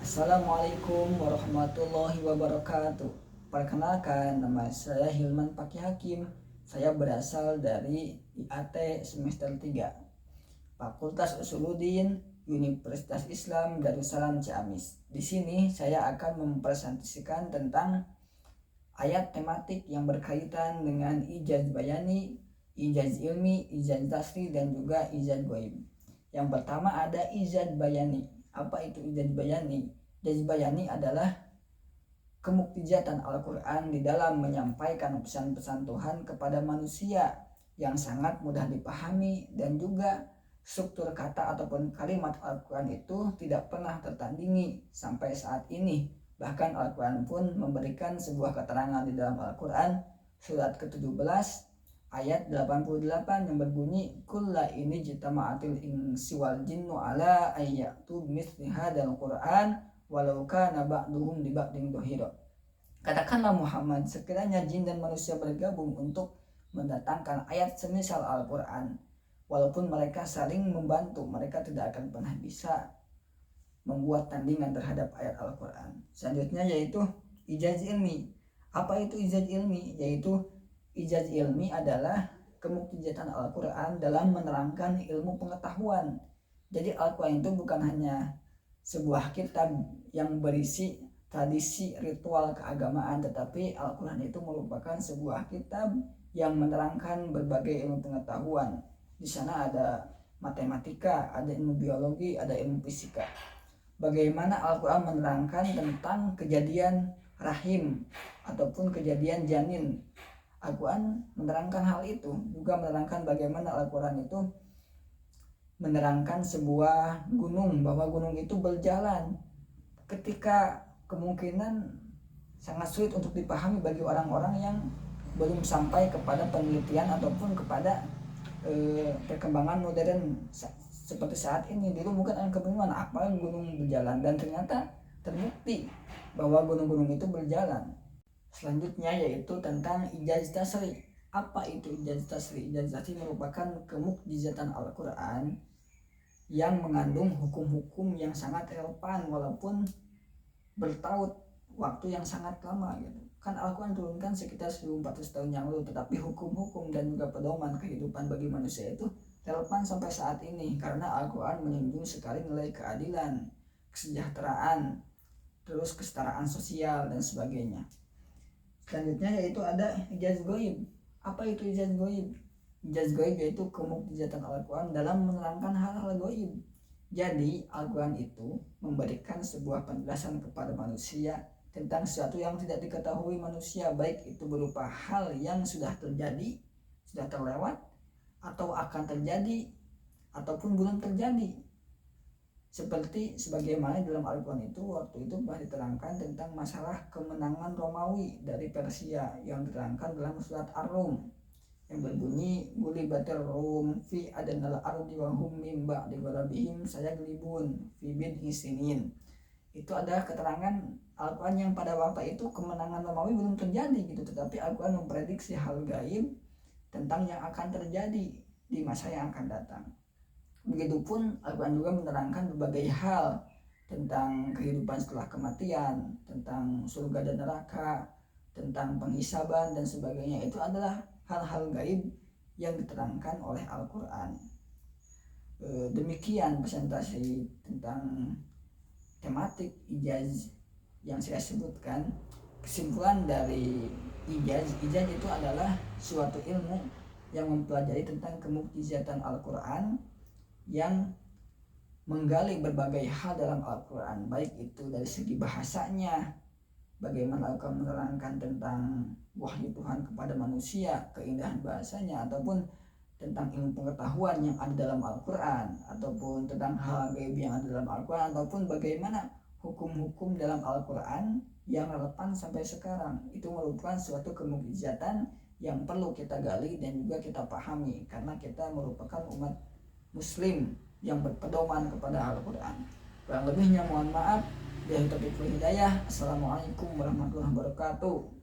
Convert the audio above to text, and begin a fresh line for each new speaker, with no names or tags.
Assalamualaikum warahmatullahi wabarakatuh. Perkenalkan, nama saya Hilman Paki Hakim. Saya berasal dari IAT semester 3, Fakultas Usuluddin, Universitas Islam Darussalam Ciamis. Di sini saya akan mempresentasikan tentang ayat tematik yang berkaitan dengan ijaz bayani, ijaz ilmi, ijaz tasri, dan juga ijaz ghaib. Yang pertama ada ijaz bayani. Apa itu ijaz bayani? Ijaz bayani adalah kemukjizatan Al-Quran di dalam menyampaikan pesan-pesan Tuhan kepada manusia yang sangat mudah dipahami, dan juga struktur kata ataupun kalimat Al-Quran itu tidak pernah tertandingi sampai saat ini. Bahkan Al-Quran pun memberikan sebuah keterangan di dalam Al-Quran surat ke-17 ayat 88 yang berbunyi, kulla ini jitama'atil insi wal jinnu ala ayyatu misli hadal Qur'an walau kana ba'duhum li ba'din dhahira. Katakanlah Muhammad, sekiranya jin dan manusia bergabung untuk mendatangkan ayat semisal Al-Quran, walaupun mereka saling membantu, mereka tidak akan pernah bisa membuat tandingan terhadap ayat Al-Quran. Selanjutnya yaitu ijaz ilmi. Apa itu ijaz ilmi? Yaitu ijaz ilmi adalah kemukjizatan Al-Quran dalam menerangkan ilmu pengetahuan. Jadi Al-Quran itu bukan hanya sebuah kitab yang berisi tradisi ritual keagamaan, tetapi Al-Quran itu merupakan sebuah kitab yang menerangkan berbagai ilmu pengetahuan. Di sana ada matematika, ada ilmu biologi, ada ilmu fisika. Bagaimana Al-Quran menerangkan tentang kejadian rahim ataupun kejadian janin. Al-Quran menerangkan hal itu, juga menerangkan bagaimana Al-Quran itu menerangkan sebuah gunung, bahwa gunung itu berjalan ketika kemungkinan sangat sulit untuk dipahami bagi orang-orang yang belum sampai kepada penelitian ataupun kepada perkembangan modern seperti saat ini. Dulu mungkin ada kebingungan apa gunung berjalan, dan ternyata terbukti bahwa gunung-gunung itu berjalan. Selanjutnya yaitu tentang ijaz tasri. Apa itu ijaz tasri? Ijaz tasri merupakan kemukjizatan Al-Quran yang mengandung hukum-hukum yang sangat relevan walaupun bertaut waktu yang sangat lama gitu. Kan Al-Quran turunkan sekitar 1400 tahun yang lalu, tetapi hukum-hukum dan juga pedoman kehidupan bagi manusia itu relevan sampai saat ini, karena Al-Quran menunjukkan sekali nilai keadilan, kesejahteraan, terus kesetaraan sosial dan sebagainya. Selanjutnya yaitu ada ijaz ghaib. Apa itu ijaz ghaib? Ijaz ghaib yaitu kemukjizatan Al-Quran dalam menerangkan hal-hal ghaib. Jadi Al-Quran itu memberikan sebuah penjelasan kepada manusia tentang sesuatu yang tidak diketahui manusia, baik itu berupa hal yang sudah terjadi, sudah terlewat, atau akan terjadi, ataupun belum terjadi. Seperti sebagaimana dalam Al-Quran itu waktu itu telah diterangkan tentang masalah kemenangan Romawi dari Persia yang diterangkan dalam surat Ar-Rum yang berbunyi, gulibatir rum fi adanal ardi wa hum min ba'di ghalabihim sayaglibun fi bid'i sinin. Itu ada keterangan Al-Quran yang pada waktu itu kemenangan Romawi belum terjadi gitu, tetapi Al-Quran memprediksi hal gaib tentang yang akan terjadi di masa yang akan datang. Begitupun Al-Quran juga menerangkan berbagai hal tentang kehidupan setelah kematian, tentang surga dan neraka, tentang penghisaban dan sebagainya. Itu adalah hal-hal gaib yang diterangkan oleh Al-Quran. Demikian presentasi tentang tematik ijaz yang saya sebutkan. Kesimpulan dari ijaz itu adalah suatu ilmu yang mempelajari tentang kemukjizatan Al-Quran, yang menggali berbagai hal dalam Al-Quran, baik itu dari segi bahasanya, bagaimana Al-Quran menerangkan tentang wahyu Tuhan kepada manusia, keindahan bahasanya, ataupun tentang ilmu pengetahuan yang ada dalam Al-Quran, ataupun tentang hal gaib yang ada dalam Al-Quran, ataupun bagaimana hukum-hukum dalam Al-Quran yang relevan sampai sekarang. Itu merupakan suatu kemukjizatan yang perlu kita gali dan juga kita pahami, karena kita merupakan umat Muslim yang berpedoman kepada Al-Quran. Kurang lebihnya mohon maaf. Billahi taufiq wal hidayah. Assalamualaikum warahmatullahi wabarakatuh.